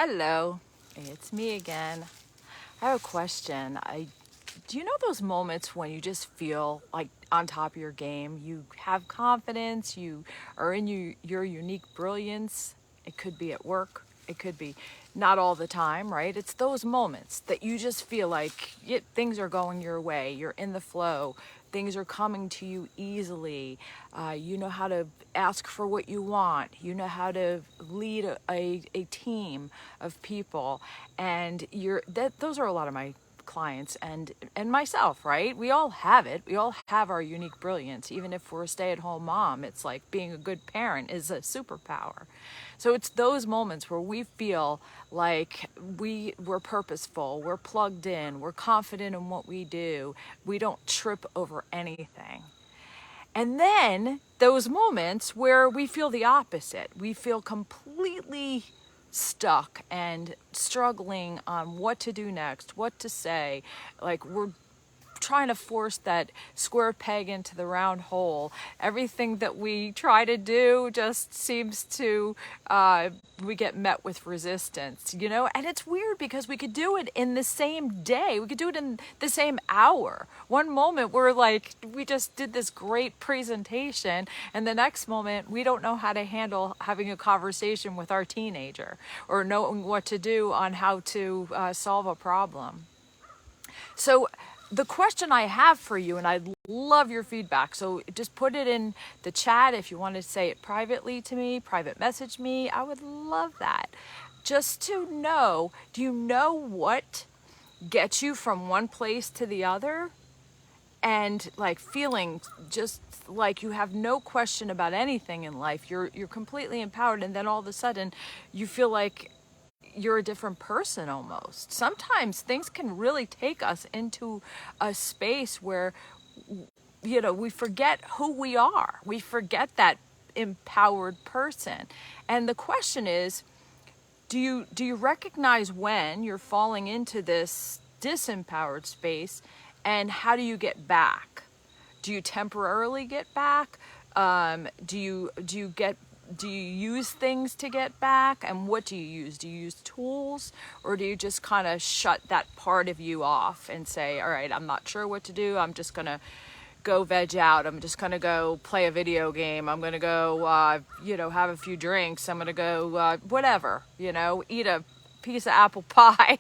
Hello, it's me again. I have a question. Do you know those moments when you just feel like on top of your game? You have confidence, you are in your unique brilliance. It could be at work, it could be not all the time, right? It's those moments that you just feel like things are going your way, you're in the flow, things are coming to you easily. You know how to ask for what you want, you know how to lead a team of people, and those are a lot of my clients and myself, right? We all have it. We all have our unique brilliance. Even if we're a stay-at-home mom, it's like being a good parent is a superpower. So it's those moments where we feel like we're purposeful, we're plugged in, we're confident in what we do. We don't trip over anything. And then those moments where we feel the opposite. We feel completely stuck and struggling on what to do next, what to say. Like we're trying to force that square peg into the round hole. Everything that we try to do just seems to, we get met with resistance, you know? And it's weird because we could do it in the same day. We could do it in the same hour. One moment we're like, we just did this great presentation, and the next moment we don't know how to handle having a conversation with our teenager or knowing what to do on how to solve a problem. So the question I have for you, and I'd love your feedback, so just put it in the chat if you want to say it privately to me, private message me. I would love that. Just to know, do you know what gets you from one place to the other? And like feeling just like you have no question about anything in life. You're completely empowered, and then all of a sudden you feel like you're a different person almost. Sometimes things can really take us into a space where, we forget who we are. We forget that empowered person. And the question is, do you recognize when you're falling into this disempowered space, and how do you get back? Do you temporarily get back? Do you use things to get back? And what do you use? Do you use tools, or do you just kind of shut that part of you off and say, all right, I'm not sure what to do. I'm just going to go veg out. I'm just going to go play a video game. I'm going to go, have a few drinks. I'm going to go, whatever, eat a piece of apple pie,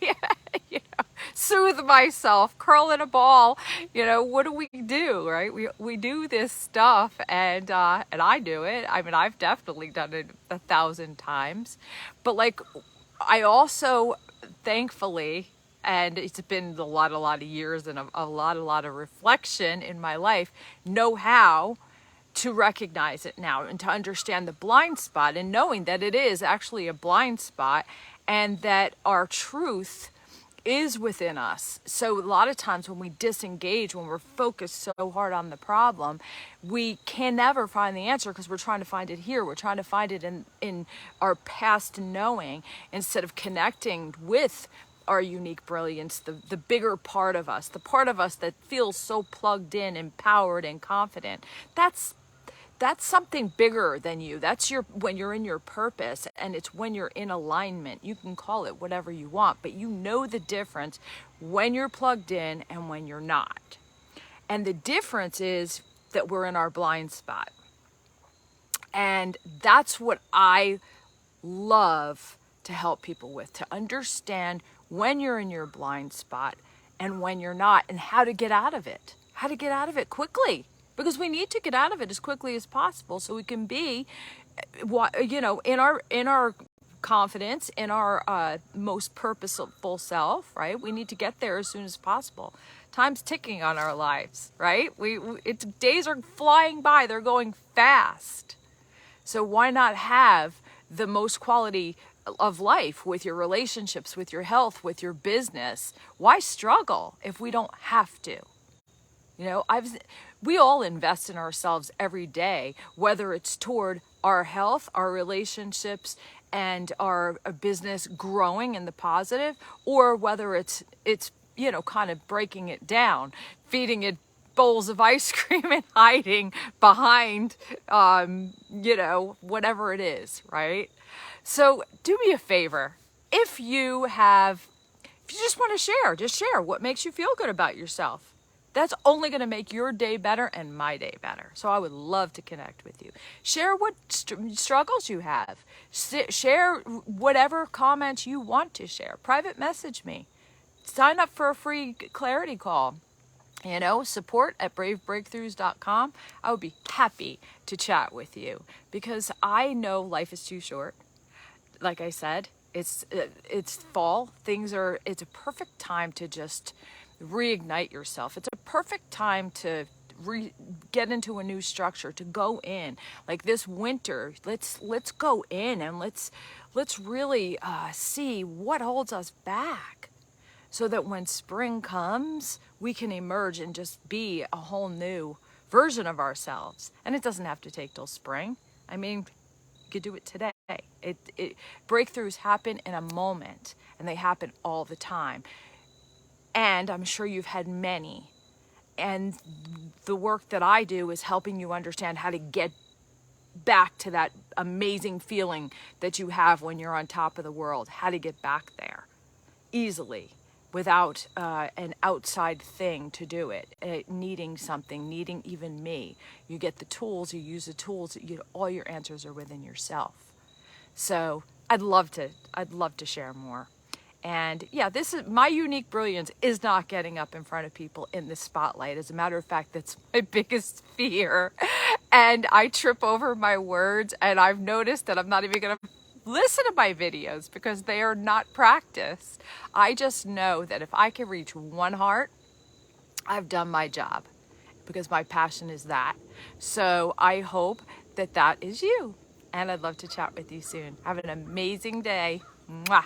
soothe myself, curl in a ball. What do we do, right? We do this stuff, and I do it. I mean, I've definitely done it 1,000 times, but like, I also, thankfully, and it's been a lot of years and a lot of reflection in my life, know how to recognize it now and to understand the blind spot, and knowing that it is actually a blind spot and that our truth is within us. So a lot of times when we disengage, when we're focused so hard on the problem, we can never find the answer because we're trying to find it here. We're trying to find it in our past knowing, instead of connecting with our unique brilliance, the bigger part of us, the part of us that feels so plugged in, empowered, and confident. That's something bigger than you. That's when you're in your purpose, and it's when you're in alignment. You can call it whatever you want, but you know the difference when you're plugged in and when you're not. And the difference is that we're in our blind spot. And that's what I love to help people with, to understand when you're in your blind spot and when you're not, and how to get out of it. How to get out of it quickly. Because we need to get out of it as quickly as possible so we can be, in our confidence, in our most purposeful self, right? We need to get there as soon as possible. Time's ticking on our lives, right? Days are flying by. They're going fast. So why not have the most quality of life with your relationships, with your health, with your business? Why struggle if we don't have to? We all invest in ourselves every day, whether it's toward our health, our relationships, and our business growing in the positive, or whether it's kind of breaking it down, feeding it bowls of ice cream and hiding behind, whatever it is, right? So do me a favor. if you have, if you just want to share, just share what makes you feel good about yourself. That's only going to make your day better and my day better. So I would love to connect with you. Share what struggles you have. Share whatever comments you want to share. Private message me. Sign up for a free clarity call. Support at bravebreakthroughs.com. I would be happy to chat with you because I know life is too short. Like I said, it's fall. It's a perfect time to just reignite yourself. It's a perfect time to get into a new structure, to go in. Like this winter, let's go in and let's really see what holds us back, so that when spring comes, we can emerge and just be a whole new version of ourselves. And it doesn't have to take till spring. I mean, you could do it today. Breakthroughs happen in a moment, and they happen all the time. And I'm sure you've had many. And the work that I do is helping you understand how to get back to that amazing feeling that you have when you're on top of the world, how to get back there easily without an outside thing to do it, needing something, needing even me. You get the tools, you use the tools, all your answers are within yourself. So I'd love to share more. And yeah, this is my unique brilliance, is not getting up in front of people in the spotlight. As a matter of fact, that's my biggest fear. And I trip over my words, and I've noticed that I'm not even going to listen to my videos because they are not practiced. I just know that if I can reach one heart, I've done my job, because my passion is that. So I hope that that is you. And I'd love to chat with you soon. Have an amazing day. Mwah.